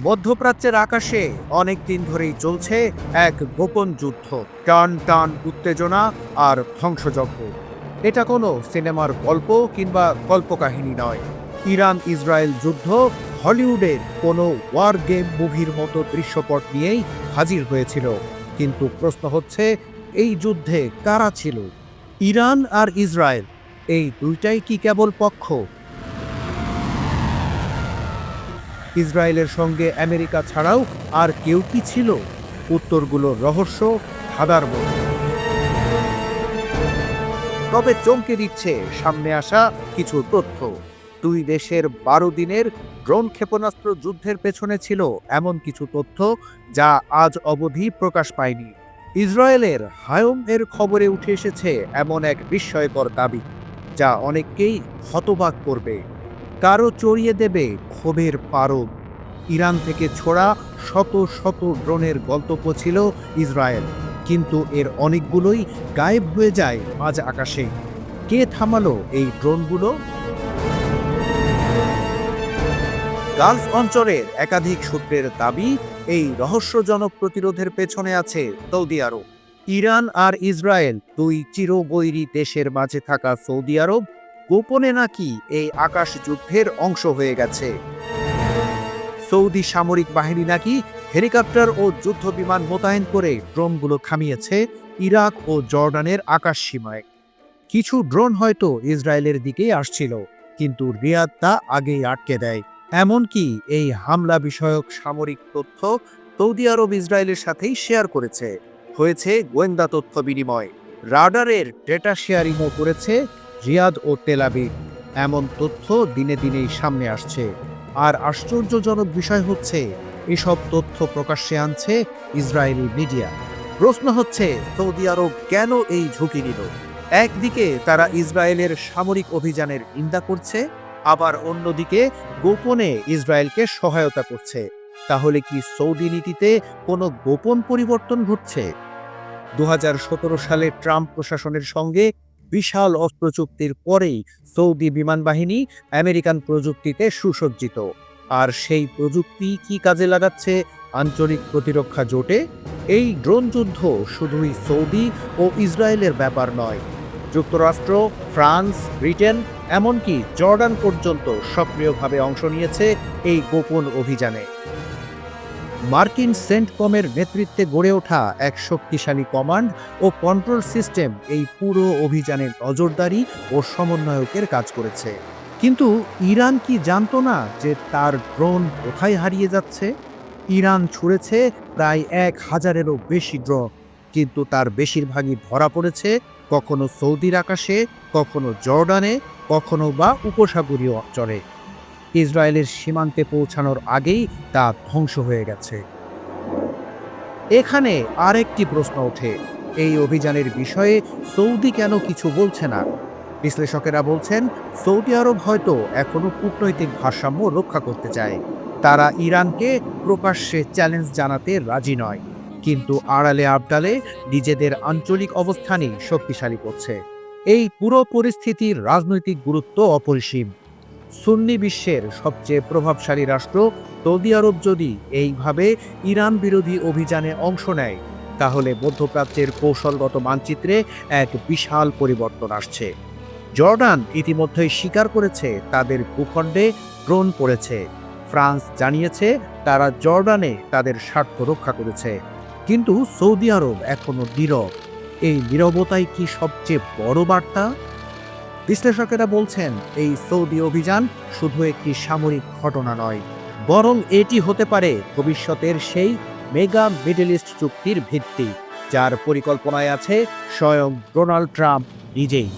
মধ্যপ্রাচ্যের আকাশে অনেক দিন ধরেই চলছে এক গোপন যুদ্ধ, টান টান উত্তেজনা আর ধ্বংসযজ্ঞ। এটা কোনো সিনেমার গল্প কিংবা কল্পকাহিনী নয়। ইরান ইসরায়েল যুদ্ধ হলিউডের কোনো ওয়ার গেম মুভির মতো দৃশ্যপট নিয়েই হাজির হয়েছিল। কিন্তু প্রশ্ন হচ্ছে, এই যুদ্ধে কারা ছিল? ইরান আর ইসরায়েল, এই দুইটাই কি কেবল পক্ষ? ইসরায়েলের সঙ্গে আমেরিকা ছাড়াও আর কেউ কি ছিল? উত্তরগুলোর রহস্য ধাঁধার মতো। তবে চমকে দিচ্ছে সামনে আসা কিছু তথ্য। দুই দেশের 12 দিনের ড্রোন ক্ষেপণাস্ত্র যুদ্ধের পেছনে ছিল এমন কিছু তথ্য যা আজ অবধি প্রকাশ পায়নি। ইসরায়েলের হায়ম এর খবরে উঠে এসেছে এমন এক বিস্ময়কর দাবি, যা অনেককেই হতবাক করবে, কারো চড়িয়ে দেবে ক্ষোভের পারদ। ইরান থেকে ছোড়া শত শত ড্রোনের গন্তব্য ছিল ইসরায়েল, কিন্তু এর অনেকগুলোই গায়েব হয়ে যায় মাঝ আকাশে। কে থামালো এই ড্রোনগুলো? গালফ অঞ্চলের একাধিক সূত্রের দাবি, এই রহস্যজনক প্রতিরোধের পেছনে আছে সৌদি আরব। ইরান আর ইসরায়েল দুই চিরবৈরী দেশের মাঝে থাকা সৌদি আরব গোপনে নাকি এই আকাশ যুদ্ধের অংশ হয়ে গেছে। সৌদি সামরিক বাহিনী নাকি হেলিকপ্টার ও যুদ্ধ বিমান মোতায়েন করে ড্রোনগুলো থামিয়েছে ইরাক ও জর্ডানের আকাশ সীমায়। কিছু ড্রোন হয়তো ইসরায়েলের দিকেই আসছিল, কিন্তু রিয়াদ তা আগেই আটকে দেয়। এমনকি এই হামলা বিষয়ক সামরিক তথ্য সৌদি আরব ইসরায়েলের সাথেই শেয়ার করেছে। হয়েছে গোয়েন্দা তথ্য বিনিময়, রাডারের ডেটা শেয়ারিংও করেছে রিয়াদ ও তেল আবিব। এমন তথ্য দিনে দিনেই সামনে আসছে। আর আশ্চর্যজনক বিষয় হচ্ছে, এসব তথ্য প্রকাশ্যে আনছে ইসরায়েলি মিডিয়া। প্রশ্ন হচ্ছে, সৌদি আরব কেন এই ঝুঁকি নিল? একদিকে তারা ইসরায়েলের সামরিক অভিযানের নিন্দা করছে, আবার অন্যদিকে গোপনে ইসরায়েলকে সহায়তা করছে। তাহলে কি সৌদি নীতিতে কোনো গোপন পরিবর্তন ঘটছে? 2017 সালে ট্রাম্প প্রশাসনের সঙ্গে বিশাল অস্ত্র চুক্তির পরেই সৌদি বিমান বাহিনী আমেরিকান প্রযুক্তিতে সুসজ্জিত। আর সেই প্রযুক্তি কি কাজে লাগাচ্ছে আঞ্চলিক প্রতিরক্ষা জোটে? এই ড্রোন যুদ্ধ শুধুই সৌদি ও ইসরায়েলের ব্যাপার নয়। যুক্তরাষ্ট্র, ফ্রান্স, ব্রিটেন, এমনকি জর্ডান পর্যন্ত সক্রিয়ভাবে অংশ নিয়েছে এই গোপন অভিযানে। মার্কিন সেন্টকমের নেতৃত্বে গড়ে ওঠা এক শক্তিশালী কমান্ড ও কন্ট্রোল সিস্টেম এই পুরো অভিযানের নজরদারি ও সমন্বয়কের কাজ করেছে। কিন্তু ইরান কি জানতো না যে তার ড্রোন কোথায় হারিয়ে যাচ্ছে? ইরান ছুড়েছে প্রায় 1000-এরও বেশি ড্রোন, কিন্তু তার বেশিরভাগই ধরা পড়েছে কখনো সৌদির আকাশে, কখনো জর্ডানে, কখনো বা উপসাগরীয় অঞ্চলে। ইসরায়েলের সীমান্তে পৌঁছানোর আগেই তা ধ্বংস হয়ে গেছে। এখানে আরেকটি প্রশ্ন ওঠে, এই অভিযানের বিষয়ে সৌদি কেন কিছু বলছে না? বিশ্লেষকেরা বলছেন, সৌদি আরব হয়তো এখনো কূটনৈতিক ভারসাম্য রক্ষা করতে চায়। তারা ইরানকে প্রকাশ্যে চ্যালেঞ্জ জানাতে রাজি নয়, কিন্তু আড়ালে আবডালে নিজেদের আঞ্চলিক অবস্থানই শক্তিশালী করছে। এই পুরো পরিস্থিতির রাজনৈতিক গুরুত্ব অপরিসীম। সুন্নি বিশ্বের সবচেয়ে প্রভাবশালী রাষ্ট্র সৌদি আরব যদি এইভাবে ইরান বিরোধী অভিযানে অংশ নেয়, তাহলে মধ্যপ্রাচ্যের কৌশলগত মানচিত্রে এক বিশাল পরিবর্তন আসছে। জর্ডান ইতিমধ্যেই স্বীকার করেছে তাদের ভূখণ্ডে ড্রোন পড়েছে। ফ্রান্স জানিয়েছে তারা জর্ডানে তাদের স্বার্থ রক্ষা করেছে। কিন্তু সৌদি আরব এখনো নীরব। এই নীরবতাই কি সবচেয়ে বড় বার্তা? বিশ্লেষকেরা বলছেন, এই সৌদি অভিযান শুধু একটি সামরিক ঘটনা নয়, বরং এটি হতে পারে ভবিষ্যতের সেই মেগা মিডল ইস্ট চুক্তির ভিত্তি, যার পরিকল্পনায় আছে স্বয়ং ডোনাল্ড ট্রাম্প নিজেই।